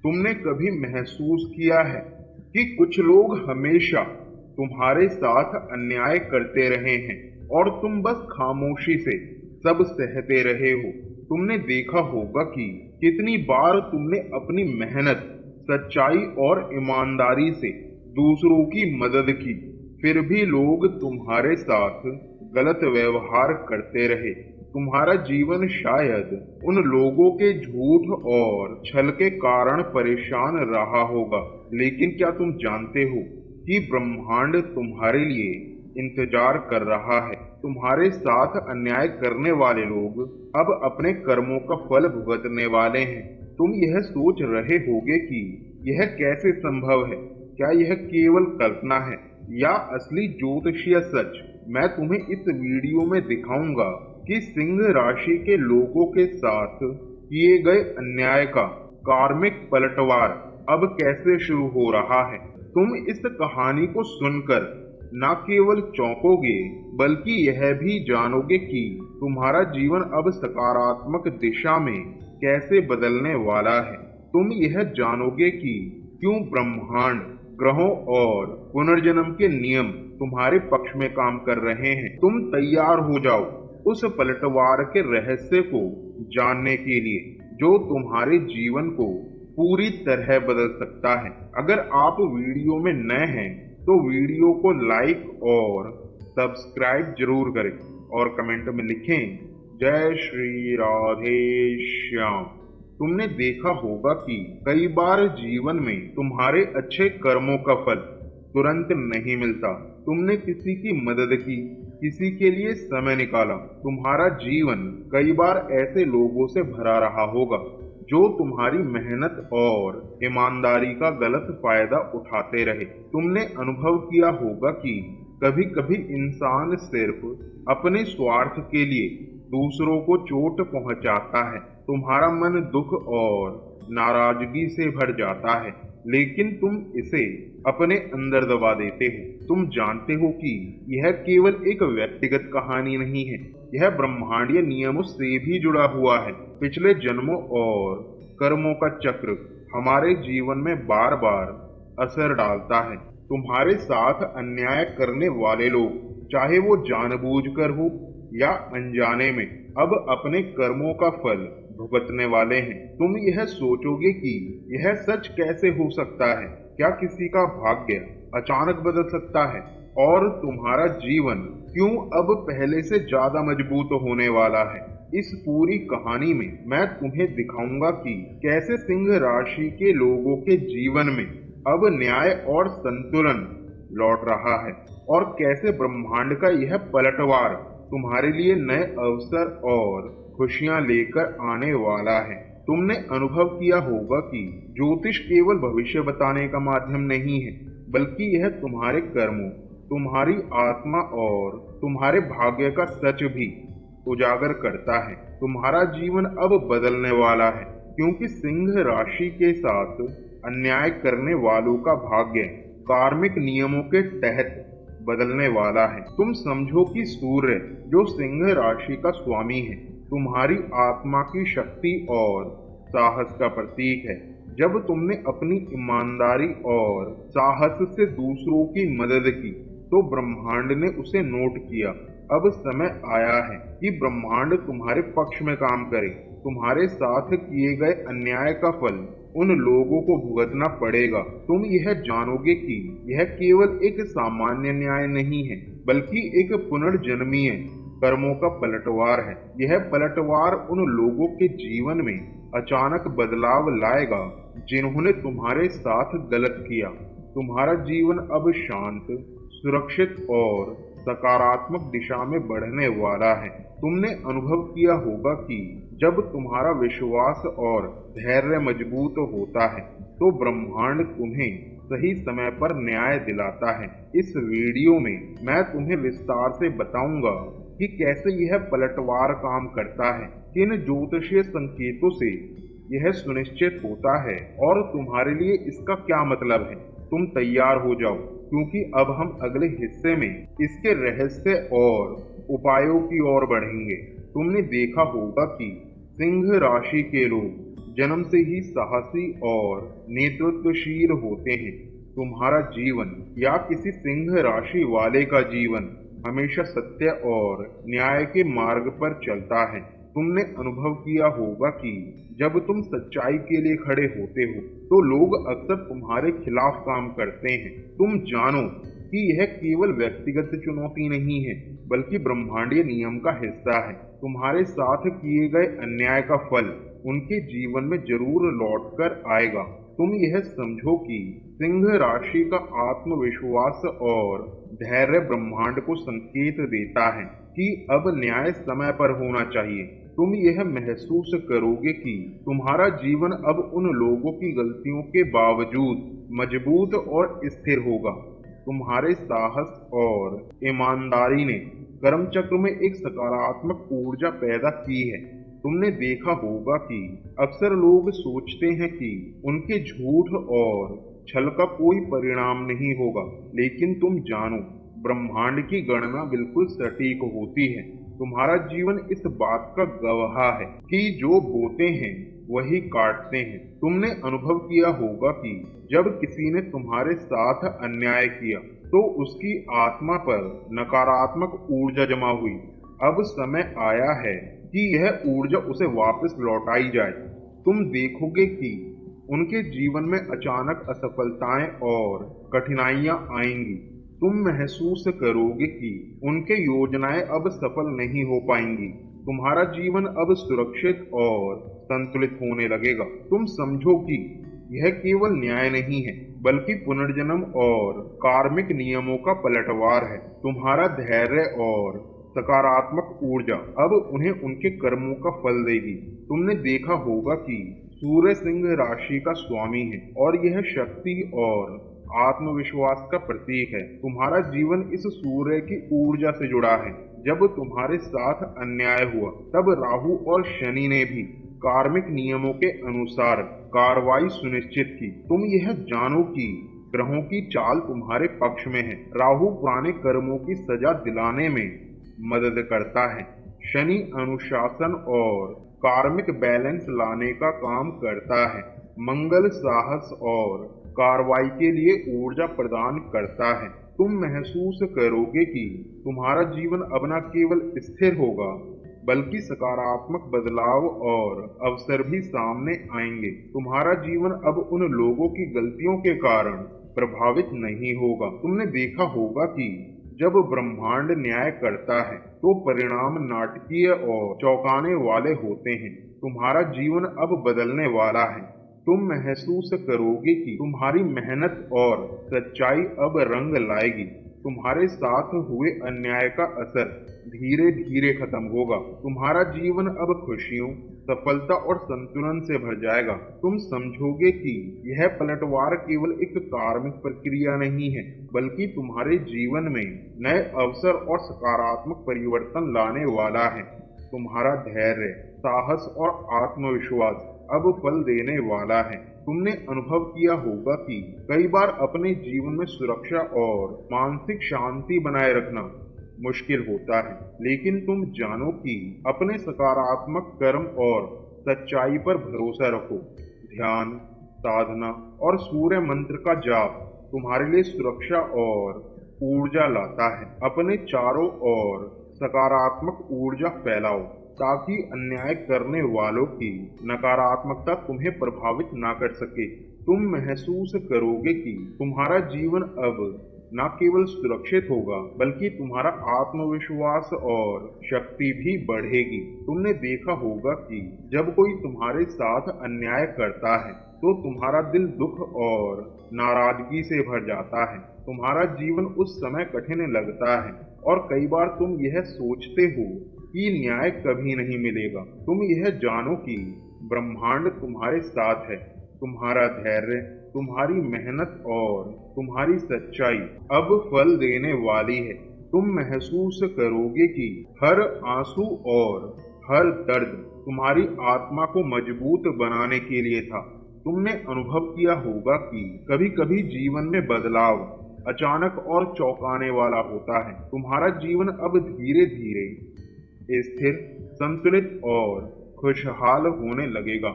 तुमने कभी महसूस किया है कि कुछ लोग हमेशा तुम्हारे साथ अन्याय करते रहे हैं और तुम बस खामोशी से सब सहते रहे हो? तुमने देखा होगा कि कितनी बार तुमने अपनी मेहनत, सच्चाई और ईमानदारी से दूसरों की मदद की, फिर भी लोग तुम्हारे साथ गलत व्यवहार करते रहे। तुम्हारा जीवन शायद उन लोगों के झूठ और छल के कारण परेशान रहा होगा, लेकिन क्या तुम जानते हो कि ब्रह्मांड तुम्हारे लिए इंतजार कर रहा है? तुम्हारे साथ अन्याय करने वाले लोग अब अपने कर्मों का फल भुगतने वाले हैं। तुम यह सोच रहे होगे कि यह कैसे संभव है, क्या यह केवल कल्पना है या असली ज्योतिषीय सच? मैं तुम्हें इस वीडियो में दिखाऊंगा कि सिंह राशि के लोगों के साथ किए गए अन्याय का कार्मिक पलटवार अब कैसे शुरू हो रहा है। तुम इस कहानी को सुनकर न केवल चौंकोगे, बल्कि यह भी जानोगे कि तुम्हारा जीवन अब सकारात्मक दिशा में कैसे बदलने वाला है। तुम यह जानोगे कि क्यों ब्रह्मांड, ग्रहों और पुनर्जन्म के नियम तुम्हारे पक्ष में काम कर रहे हैं। तुम तैयार हो जाओ उस पलटवार के रहस्य को जानने के लिए जो तुम्हारे जीवन को पूरी तरह बदल सकता है। अगर आप वीडियो में नए हैं तो वीडियो को लाइक और सब्सक्राइब जरूर करें और कमेंट में लिखें जय श्री राधे श्याम। तुमने देखा होगा कि कई बार जीवन में तुम्हारे अच्छे कर्मों का फल तुरंत नहीं मिलता। तुमने किसी की मदद की, किसी के लिए समय निकाला, तुम्हारा जीवन कई बार ऐसे लोगों से भरा रहा होगा जो तुम्हारी मेहनत और ईमानदारी का गलत फायदा उठाते रहे। तुमने अनुभव किया होगा कि कभी कभी इंसान सिर्फ अपने स्वार्थ के लिए दूसरों को चोट पहुंचाता है। तुम्हारा मन दुख और नाराजगी से भर जाता है, लेकिन तुम इसे अपने अंदर दबा देते हो। तुम जानते हो कि यह केवल एक व्यक्तिगत कहानी नहीं है, यह ब्रह्मांडीय नियमों से भी जुड़ा हुआ है। पिछले जन्मों और कर्मों का चक्र हमारे जीवन में बार बार असर डालता है। तुम्हारे साथ अन्याय करने वाले लोग, चाहे वो जानबूझकर हो या अनजाने में, अब अपने कर्मों का फल भुगतने वाले हैं। तुम यह सोचोगे कि यह सच कैसे हो सकता है, क्या किसी का भाग्य अचानक बदल सकता है और तुम्हारा जीवन क्यों अब पहले से ज्यादा मजबूत होने वाला है। इस पूरी कहानी में मैं तुम्हें दिखाऊंगा कि कैसे सिंह राशि के लोगों के जीवन में अब न्याय और संतुलन लौट रहा है और कैसे ब्रह्मांड का यह पलटवार तुम्हारे लिए नए अवसर और खुशियां लेकर आने वाला है। तुमने अनुभव किया होगा कि ज्योतिष केवल भविष्य बताने का माध्यम नहीं है, बल्कि यह तुम्हारे कर्मों, तुम्हारी आत्मा और तुम्हारे भाग्य का सच भी उजागर करता है। तुम्हारा जीवन अब बदलने वाला है, क्योंकि सिंह राशि के साथ अन्याय करने वालों का भाग्य कार्मिक नियमों के तहत बदलने वाला है। तुम समझो कि सूर्य, जो सिंह राशि का स्वामी है, तुम्हारी आत्मा की शक्ति और साहस का प्रतीक है। जब तुमने अपनी ईमानदारी और साहस से दूसरों की मदद की, तो ब्रह्मांड ने उसे नोट किया। अब समय आया है कि ब्रह्मांड तुम्हारे पक्ष में काम करे। तुम्हारे साथ किए गए अन्याय का फल उन लोगों को भुगतना पड़ेगा। तुम यह जानोगे कि यह केवल एक सामान्य न्याय नहीं है, बल्कि एक पुनर्जन्मीय कर्मों का पलटवार है। यह पलटवार उन लोगों के जीवन में अचानक बदलाव लाएगा जिन्होंने तुम्हारे साथ गलत किया। तुम्हारा जीवन अब शांत, सुरक्षित और सकारात्मक दिशा में बढ़ने वाला है। तुमने अनुभव किया होगा कि जब तुम्हारा विश्वास और धैर्य मजबूत होता है, तो ब्रह्मांड तुम्हें सही समय पर न्याय दिलाता है। इस वीडियो में मैं तुम्हें विस्तार से बताऊंगा कि कैसे यह पलटवार काम करता है, किन ज्योतिषीय संकेतों से यह सुनिश्चित होता है और तुम्हारे लिए इसका क्या मतलब है। तुम तैयार हो जाओ, क्योंकि अब हम अगले हिस्से में इसके रहस्य और उपायों की ओर बढ़ेंगे। तुमने देखा होगा कि सिंह राशि के लोग जन्म से ही साहसी और नेतृत्वशील होते हैं। तुम्हारा जीवन या किसी सिंह राशि वाले का जीवन हमेशा सत्य और न्याय के मार्ग पर चलता है। तुमने अनुभव किया होगा कि जब तुम सच्चाई के लिए खड़े होते हो तो लोग अक्सर तुम्हारे खिलाफ काम करते हैं। तुम जानो कि यह केवल व्यक्तिगत चुनौती नहीं है, बल्कि ब्रह्मांडीय नियम का हिस्सा है। तुम्हारे साथ किए गए अन्याय का फल उनके जीवन में जरूर लौट कर आएगा। तुम यह समझो कि सिंह राशि का आत्मविश्वास और धैर्य ब्रह्मांड को संकेत देता है कि अब न्याय समय पर होना चाहिए। तुम यह महसूस करोगे कि तुम्हारा जीवन अब उन लोगों की गलतियों के बावजूद मजबूत और स्थिर होगा। तुम्हारे साहस और ईमानदारी ने कर्म चक्र में एक सकारात्मक ऊर्जा पैदा की है। तुमने देखा होगा कि अक्सर लोग सोचते हैं कि उनके झूठ और छल का कोई परिणाम नहीं होगा, लेकिन तुम जानो ब्रह्मांड की गणना बिल्कुल सटीक होती है। तुम्हारा जीवन इस बात का गवाह है कि जो बोते हैं वही काटते हैं। तुमने अनुभव किया होगा कि जब किसी ने तुम्हारे साथ अन्याय किया तो उसकी आत्मा पर नकारात्मक ऊर्जा जमा हुई। अब समय आया है कि यह ऊर्जा उसे वापस लौटाई जाए। तुम देखोगे कि उनके जीवन में अचानक असफलताएं और कठिनाइयां आएंगी। तुम महसूस करोगे कि उनके योजनाएं अब सफल नहीं हो पाएंगी। तुम्हारा जीवन अब सुरक्षित और संतुलित होने लगेगा। तुम समझो कि यह केवल न्याय नहीं है, बल्कि पुनर्जन्म और कार्मिक नियमों का पलटवार है। तुम्हारा धैर्य और सकारात्मक ऊर्जा अब उन्हें उनके कर्मों का फल देगी। तुमने देखा होगा कि सूर्य सिंह राशि का स्वामी है और यह शक्ति और आत्मविश्वास का प्रतीक है। तुम्हारा जीवन इस सूर्य की ऊर्जा से जुड़ा है। जब तुम्हारे साथ अन्याय हुआ तब राहु और शनि ने भी कार्मिक नियमों के अनुसार कार्रवाई सुनिश्चित की। तुम यह जानो कि ग्रहों की चाल तुम्हारे पक्ष में है। राहु पुराने कर्मों की सजा दिलाने में मदद करता है। शनि अनुशासन और कार्मिक बैलेंस लाने का काम करता है। मंगल साहस और कार्रवाई के लिए ऊर्जा प्रदान करता है। तुम महसूस करोगे कि तुम्हारा जीवन अब न केवल स्थिर होगा, बल्कि सकारात्मक बदलाव और अवसर भी सामने आएंगे। तुम्हारा जीवन अब उन लोगों की गलतियों के कारण प्रभावित नहीं होगा। तुमने देखा होगा कि जब ब्रह्मांड न्याय करता है तो परिणाम नाटकीय और चौंकाने वाले होते हैं। तुम्हारा जीवन अब बदलने वाला है। तुम महसूस करोगे कि तुम्हारी मेहनत और सच्चाई अब रंग लाएगी। तुम्हारे साथ हुए अन्याय का असर धीरे धीरे खत्म होगा। तुम्हारा जीवन अब खुशियों, सफलता और संतुलन से भर जाएगा। तुम समझोगे कि यह पलटवार केवल एक कार्मिक प्रक्रिया नहीं है, बल्कि तुम्हारे जीवन में नए अवसर और सकारात्मक परिवर्तन लाने वाला है। तुम्हारा धैर्य, साहस और आत्मविश्वास अब फल देने वाला है। तुमने अनुभव किया होगा कि कई बार अपने जीवन में सुरक्षा और मानसिक शांति बनाए रखना मुश्किल होता है, लेकिन तुम जानो कि अपने सकारात्मक कर्म और सच्चाई पर भरोसा रखो। ध्यान, साधना और सूर्य मंत्र का जाप तुम्हारे लिए सुरक्षा और ऊर्जा लाता है। अपने चारों ओर सकारात्मक ऊर्जा फैलाओ ताकि अन्याय करने वालों की नकारात्मकता तुम्हें प्रभावित ना कर सके। तुम महसूस करोगे कि तुम्हारा जीवन अब न केवल सुरक्षित होगा, बल्कि तुम्हारा आत्मविश्वास और शक्ति भी बढ़ेगी। तुमने देखा होगा कि जब कोई तुम्हारे साथ अन्याय करता है तो तुम्हारा दिल दुख और नाराजगी से भर जाता है। तुम्हारा जीवन उस समय कठिन लगता है और कई बार तुम यह सोचते हो कि न्याय कभी नहीं मिलेगा। तुम यह जानो कि ब्रह्मांड तुम्हारे साथ है। तुम्हारा धैर्य, तुम्हारी मेहनत और तुम्हारी सच्चाई अब फल देने वाली है। तुम महसूस करोगे कि हर आंसू और हर दर्द तुम्हारी आत्मा को मजबूत बनाने के लिए था। तुमने अनुभव किया होगा कि कभी कभी जीवन में बदलाव अचानक और चौंकाने वाला होता है। तुम्हारा जीवन अब धीरे धीरे स्थिर, संतुलित और खुशहाल होने लगेगा।